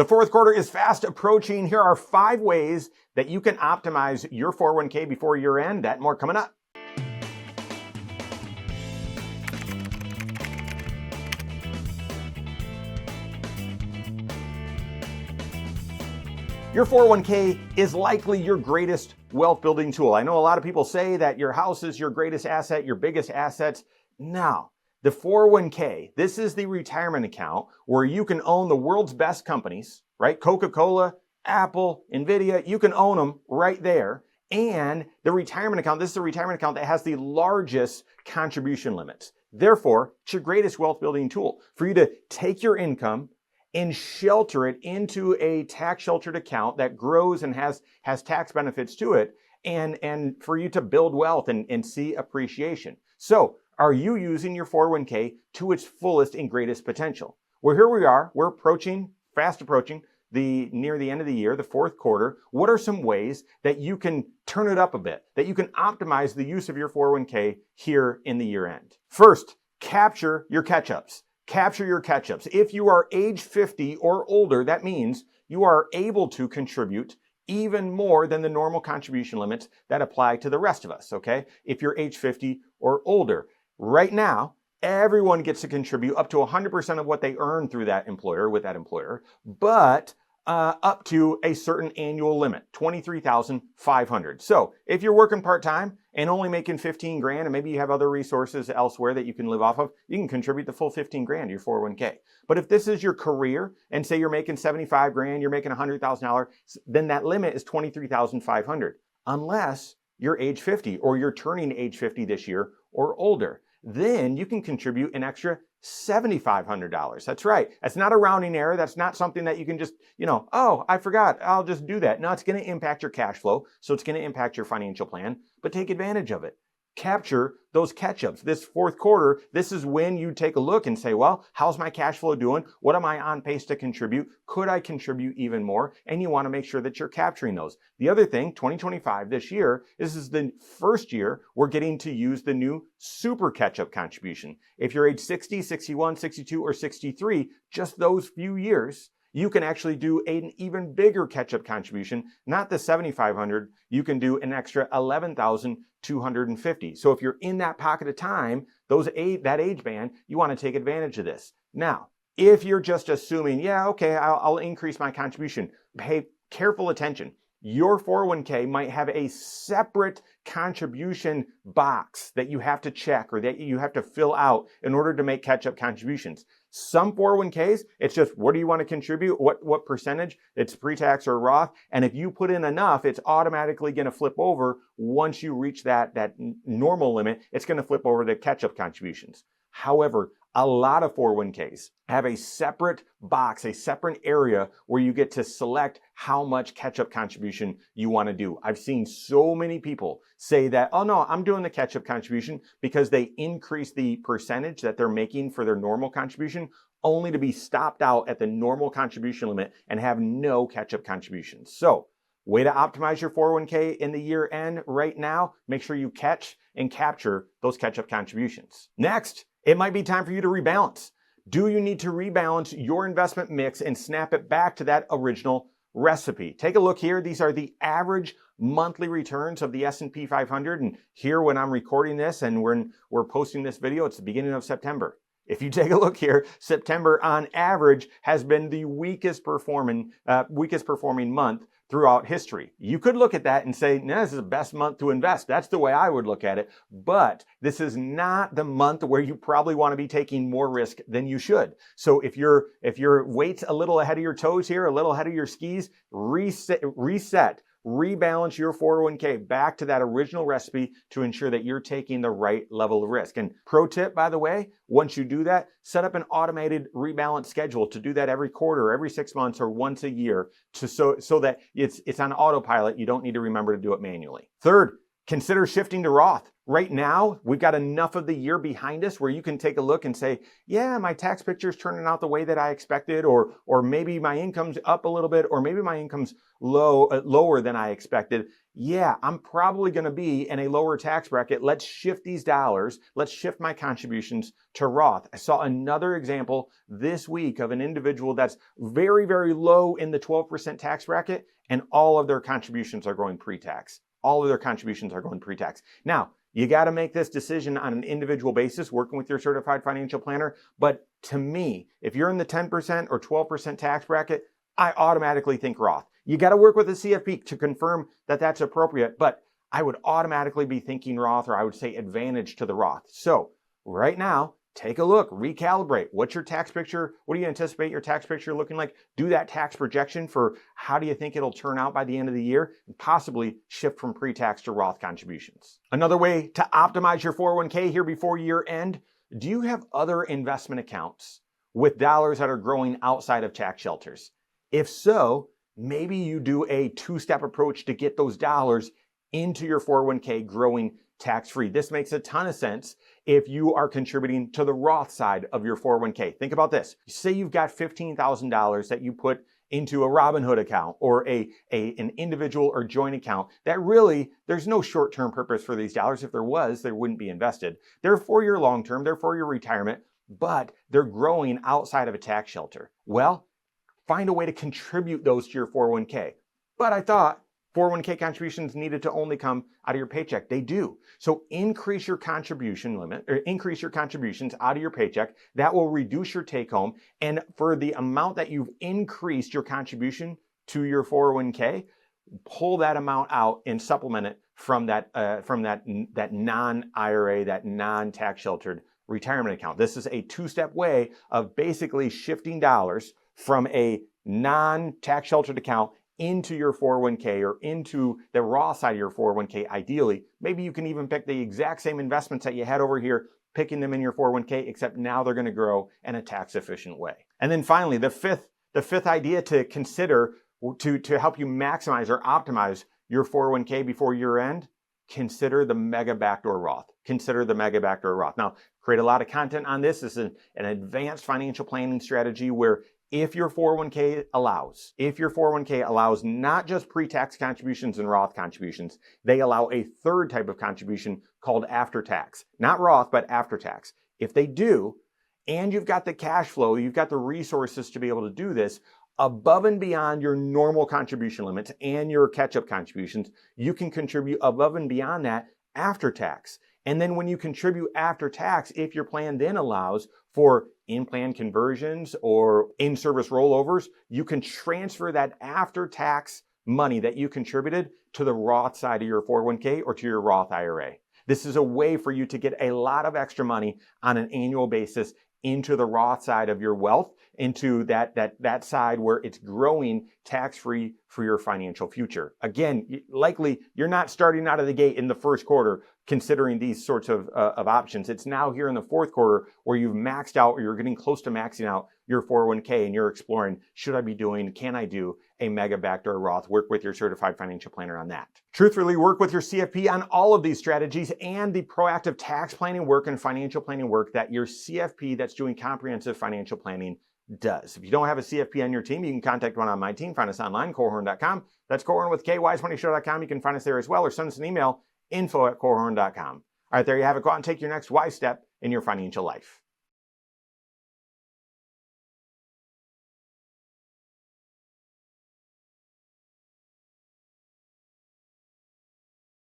The fourth quarter is fast approaching. Here are 5 ways that you can optimize your 401k before year end. That and more coming up. Your 401k is likely your greatest wealth building tool. I know a lot of people say that your house is your greatest asset, your biggest assets. No, the 401k, this is the retirement account where you can own the world's best companies, right? Coca-Cola, Apple, Nvidia, you can own them right there. And the retirement account, this is the retirement account that has the largest contribution limits. Therefore, it's your greatest wealth building tool for you to take your income and shelter it into a tax sheltered account that grows and has tax benefits to it, and for you to build wealth and see appreciation. So are you using your 401k to its fullest and greatest potential? Well, here we are. We're fast approaching near the end of the year, the fourth quarter. What are some ways that you can turn it up a bit, that you can optimize the use of your 401k here in the year end? First, capture your catch-ups. Capture your catch-ups. If you are age 50 or older, that means you are able to contribute even more than the normal contribution limits that apply to the rest of us, okay? If you're age 50 or older. Right now, everyone gets to contribute up to 100% of what they earn through that employer, with that employer, but up to a certain annual limit, $23,500. So if you're working part-time and only making 15 grand, and maybe you have other resources elsewhere that you can live off of, you can contribute the full 15 grand to your 401k. But if this is your career, and say you're making 75 grand, you're making $100,000, then that limit is 23,500, unless you're age 50 or you're turning age 50 this year or older. Then you can contribute an extra $7,500. That's right. That's not a rounding error. That's not something that you can just, oh, I forgot, I'll just do that. No, it's going to impact your cash flow. So it's going to impact your financial plan, but take advantage of it. Capture those catch-ups. This fourth quarter, this is when you take a look and say, well, how's my cash flow doing? What am I on pace to contribute? Could I contribute even more? And you want to make sure that you're capturing those. The other thing, 2025, this year, this is the first year we're getting to use the new super catch-up contribution. If you're age 60, 61, 62, or 63, just those few years, you can actually do an even bigger catch-up contribution, not the $7,500. You can do an extra $11,250. So if you're in that pocket of time, that age band, you want to take advantage of this. Now, if you're just assuming, yeah, okay, I'll increase my contribution, pay careful attention. Your 401k might have a separate contribution box that you have to check or that you have to fill out in order to make catch-up contributions. Some 401ks, it's just, what do you want to contribute? What percentage? It's pre-tax or Roth. And if you put in enough, it's automatically going to flip over. Once you reach that normal limit, it's going to flip over to catch-up contributions. However, a lot of 401ks have a separate box, a separate area where you get to select how much catch-up contribution you want to do. I've seen so many people say that, oh no, I'm doing the catch-up contribution because they increase the percentage that they're making for their normal contribution, only to be stopped out at the normal contribution limit and have no catch-up contributions. So, way to optimize your 401k in the year end right now, make sure you catch and capture those catch-up contributions. Next, it might be time for you to rebalance. Do you need to rebalance your investment mix and snap it back to that original recipe? Take a look here. These are the average monthly returns of the S&P 500. And here, when I'm recording this and we're posting this video, it's the beginning of September. If you take a look here, September on average has been the weakest performing month throughout history. You could look at that and say, no, this is the best month to invest. That's the way I would look at it. But this is not the month where you probably want to be taking more risk than you should. So if your weight's a little ahead of your toes here, a little ahead of your skis, reset, rebalance your 401k back to that original recipe to ensure that you're taking the right level of risk. And pro tip, by the way, once you do that, set up an automated rebalance schedule to do that every quarter, every 6 months, or once a year, so that it's on autopilot. You don't need to remember to do it manually. Third, consider shifting to Roth. Right now, we've got enough of the year behind us where you can take a look and say, yeah, my tax picture's turning out the way that I expected, or maybe my income's up a little bit, or maybe my income's lower than I expected. Yeah, I'm probably going to be in a lower tax bracket. Let's shift these dollars. Let's shift my contributions to Roth. I saw another example this week of an individual that's very, very low in the 12% tax bracket, and all of their contributions are going pre-tax. All of their contributions are going pre-tax. Now, you got to make this decision on an individual basis, working with your certified financial planner. But to me, if you're in the 10% or 12% tax bracket, I automatically think Roth. You got to work with a CFP to confirm that that's appropriate, but I would automatically be thinking Roth, or I would say advantage to the Roth. So right now, take a look, recalibrate. What's your tax picture? What do you anticipate your tax picture looking like? Do that tax projection for how do you think it'll turn out by the end of the year, and possibly shift from pre-tax to Roth contributions. Another way to optimize your 401k here before year end, do you have other investment accounts with dollars that are growing outside of tax shelters? If so, maybe you do a two-step approach to get those dollars into your 401k growing tax-free. This makes a ton of sense if you are contributing to the Roth side of your 401k. Think about this. Say you've got $15,000 that you put into a Robinhood account or an individual or joint account that really, there's no short-term purpose for these dollars. If there was, they wouldn't be invested. They're for your long-term, they're for your retirement, but they're growing outside of a tax shelter. Well, find a way to contribute those to your 401k. But I thought 401k contributions needed to only come out of your paycheck. They do. So increase your contribution limit, or increase your contributions out of your paycheck. That will reduce your take home. And for the amount that you've increased your contribution to your 401k, pull that amount out and supplement it from that non-IRA, that non-tax sheltered retirement account. This is a two-step way of basically shifting dollars from a non-tax sheltered account into your 401k or into the Roth side of your 401k. Ideally, maybe you can even pick the exact same investments that you had over here, picking them in your 401k, except now they're going to grow in a tax efficient way. And then finally, the fifth idea to consider to help you maximize or optimize your 401k before year end, consider the mega backdoor Roth. Consider the mega backdoor Roth. Now, create a lot of content on this. This is an advanced financial planning strategy where if your 401k allows not just pre-tax contributions and Roth contributions, they allow a third type of contribution called after tax. Not Roth, but after tax. If they do, and you've got the cash flow, you've got the resources to be able to do this, above and beyond your normal contribution limits and your catch-up contributions, you can contribute above and beyond that after tax. And then when you contribute after tax, if your plan then allows for in-plan conversions or in-service rollovers, you can transfer that after-tax money that you contributed to the Roth side of your 401k or to your Roth IRA. This is a way for you to get a lot of extra money on an annual basis into the Roth side of your wealth, into that side where it's growing tax-free for your financial future. Again, likely you're not starting out of the gate in the first quarter considering these sorts of options. It's now here in the fourth quarter where you've maxed out or you're getting close to maxing out your 401k and you're exploring, should I be doing, can I do a mega backdoor Roth? Work with your certified financial planner on that. Truthfully, work with your CFP on all of these strategies and the proactive tax planning work and financial planning work that your CFP that's doing comprehensive financial planning does. If you don't have a CFP on your team, you can contact one on my team. Find us online, Korhorn.com. That's Korhorn with KWise20show.com. You can find us there as well, or send us an email, info@korhorn.com. All right, there you have it. Go out and take your next wise step in your financial life.